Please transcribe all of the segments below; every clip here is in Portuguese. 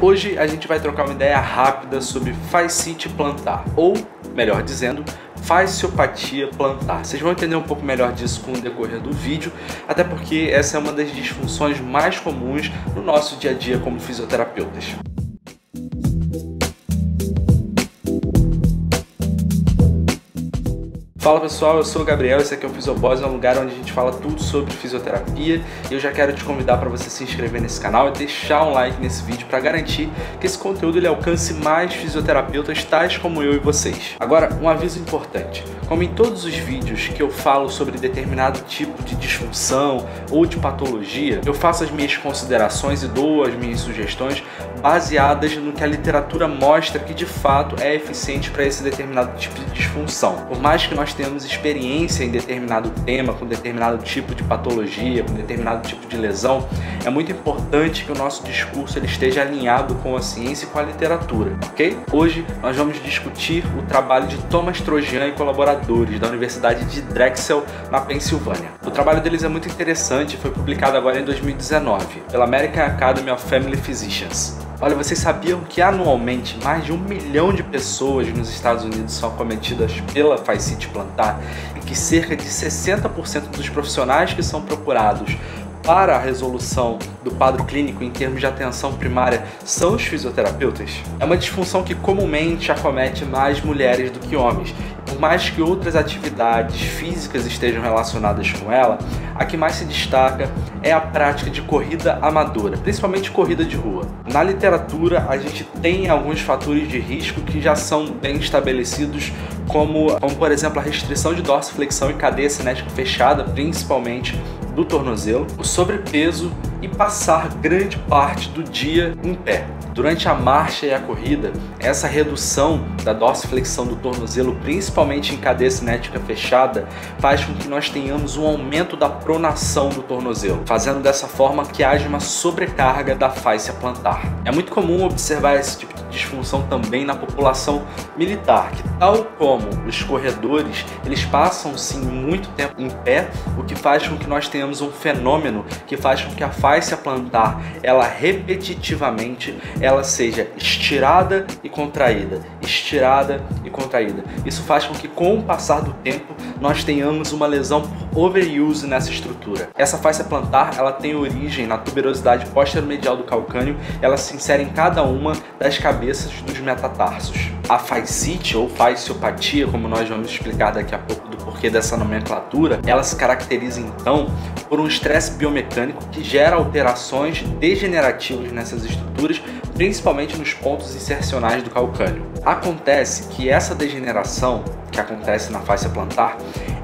Hoje a gente vai trocar uma ideia rápida sobre fascite plantar, ou, melhor dizendo, fasciopatia plantar. Vocês vão entender um pouco melhor disso com o decorrer do vídeo, até porque essa é uma das disfunções mais comuns no nosso dia a dia como fisioterapeutas. Fala pessoal, eu sou o Gabriel, esse aqui é o Fisioboss, é um lugar onde a gente fala tudo sobre fisioterapia e eu já quero te convidar para você se inscrever nesse canal e deixar um like nesse vídeo para garantir que esse conteúdo ele alcance mais fisioterapeutas tais como eu e vocês. Agora, um aviso importante, como em todos os vídeos que eu falo sobre determinado tipo de disfunção ou de patologia, eu faço as minhas considerações e dou as minhas sugestões baseadas no que a literatura mostra que de fato é eficiente para esse determinado tipo de disfunção. Por mais que nós tenhamos experiência em determinado tema, com determinado tipo de patologia, com determinado tipo de lesão, é muito importante que o nosso discurso ele esteja alinhado com a ciência e com a literatura, ok? Hoje nós vamos discutir o trabalho de Thomas Trojan e colaboradores da Universidade de Drexel, na Pensilvânia. O trabalho deles é muito interessante e foi publicado agora em 2019 pela American Academy of Family Physicians. Olha, vocês sabiam que anualmente mais de 1 milhão de pessoas nos Estados Unidos são acometidas pela fascite plantar e que cerca de 60% dos profissionais que são procurados para a resolução do quadro clínico em termos de atenção primária são os fisioterapeutas? É uma disfunção que comumente acomete mais mulheres do que homens. Por mais que outras atividades físicas estejam relacionadas com ela, a que mais se destaca é a prática de corrida amadora, principalmente corrida de rua. Na literatura, a gente tem alguns fatores de risco que já são bem estabelecidos, como por exemplo a restrição de dorsiflexão e cadeia cinética fechada, principalmente do tornozelo, o sobrepeso e passar grande parte do dia em pé. Durante a marcha e a corrida, essa redução da dorsiflexão do tornozelo, principalmente em cadeia cinética fechada, faz com que nós tenhamos um aumento da pronação do tornozelo, fazendo dessa forma que haja uma sobrecarga da fáscia plantar. É muito comum observar esse tipo de disfunção também na população militar, que tal como os corredores, eles passam sim muito tempo em pé, o que faz com que nós tenhamos um fenômeno que faz com que a fáscia plantar, ela repetitivamente, ela seja estirada e contraída, estirada e contraída. Isso faz com que com o passar do tempo nós tenhamos uma lesão por overuse nessa estrutura. Essa fáscia plantar, ela tem origem na tuberosidade posterior-medial do calcâneo, ela se insere em cada uma das cabeças dos metatarsos. A fascite ou fasciopatia, como nós vamos explicar daqui a pouco do porquê dessa nomenclatura, ela se caracteriza então por um estresse biomecânico que gera alterações degenerativas nessas estruturas, principalmente nos pontos insercionais do calcâneo. Acontece que essa degeneração que acontece na fáscia plantar,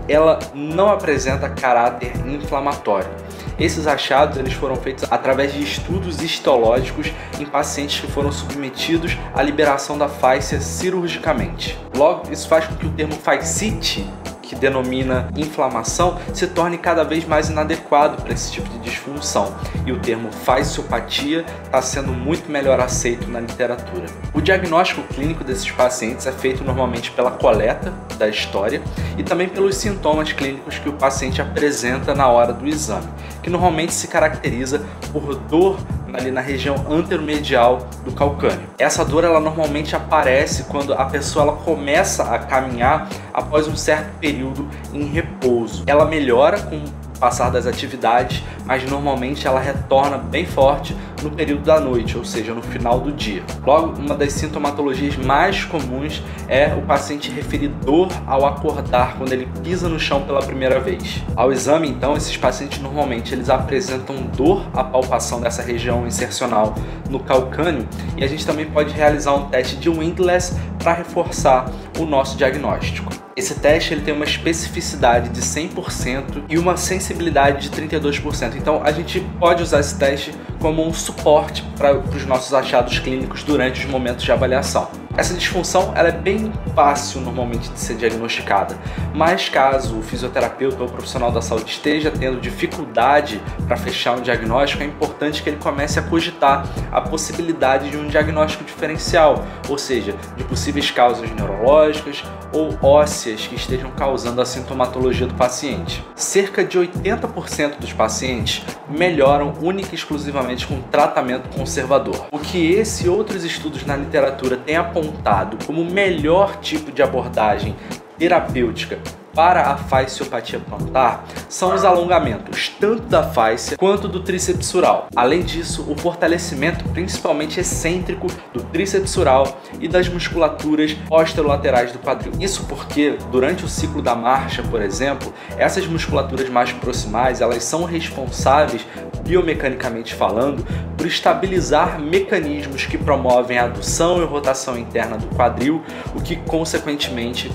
ela não apresenta caráter inflamatório. Esses achados eles foram feitos através de estudos histológicos em pacientes que foram submetidos à liberação da fáscia cirurgicamente. Logo, isso faz com que o termo fascite, que denomina inflamação, se torne cada vez mais inadequado para esse tipo de disfunção, e o termo fasciopatia está sendo muito melhor aceito na literatura. O diagnóstico clínico desses pacientes é feito normalmente pela coleta da história e também pelos sintomas clínicos que o paciente apresenta na hora do exame, que normalmente se caracteriza por dor ali na região anteromedial do calcâneo. Essa dor ela normalmente aparece quando a pessoa ela começa a caminhar após um certo período em repouso. Ela melhora com o passar das atividades, mas normalmente ela retorna bem forte no período da noite, ou seja, no final do dia. Logo, uma das sintomatologias mais comuns é o paciente referir dor ao acordar quando ele pisa no chão pela primeira vez. Ao exame, então, esses pacientes normalmente eles apresentam dor à palpação dessa região insercional no calcâneo, e a gente também pode realizar um teste de Windless para reforçar o nosso diagnóstico. Esse teste ele tem uma especificidade de 100% e uma sensibilidade de 32%. Então a gente pode usar esse teste como um suporte para os nossos achados clínicos durante os momentos de avaliação. Essa disfunção ela é bem fácil normalmente de ser diagnosticada, mas caso o fisioterapeuta ou o profissional da saúde esteja tendo dificuldade para fechar um diagnóstico, é importante importante que ele comece a cogitar a possibilidade de um diagnóstico diferencial, ou seja, de possíveis causas neurológicas ou ósseas que estejam causando a sintomatologia do paciente. Cerca de 80% dos pacientes melhoram única e exclusivamente com tratamento conservador. O que esse e outros estudos na literatura têm apontado como o melhor tipo de abordagem terapêutica para a fasciopatia plantar são os alongamentos tanto da fáscia quanto do tríceps sural. Além disso, o fortalecimento principalmente excêntrico do tríceps sural e das musculaturas posterolaterais do quadril. Isso porque durante o ciclo da marcha, por exemplo, essas musculaturas mais proximais, elas são responsáveis, biomecanicamente falando, por estabilizar mecanismos que promovem a adução e rotação interna do quadril, o que consequentemente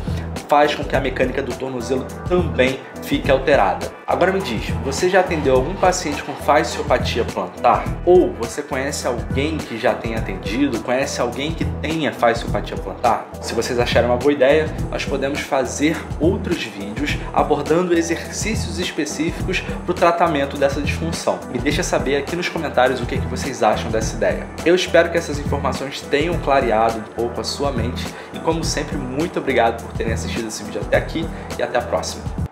faz com que a mecânica do tornozelo também fique alterada. Agora me diz, você já atendeu algum paciente com fasciopatia plantar? Ou você conhece alguém que já tenha atendido? Conhece alguém que tenha fasciopatia plantar? Se vocês acharem uma boa ideia, nós podemos fazer outros vídeos abordando exercícios específicos para o tratamento dessa disfunção. Me deixa saber aqui nos comentários o que vocês acham dessa ideia. Eu espero que essas informações tenham clareado um pouco a sua mente e, como sempre, muito obrigado por terem assistido esse vídeo até aqui e até a próxima.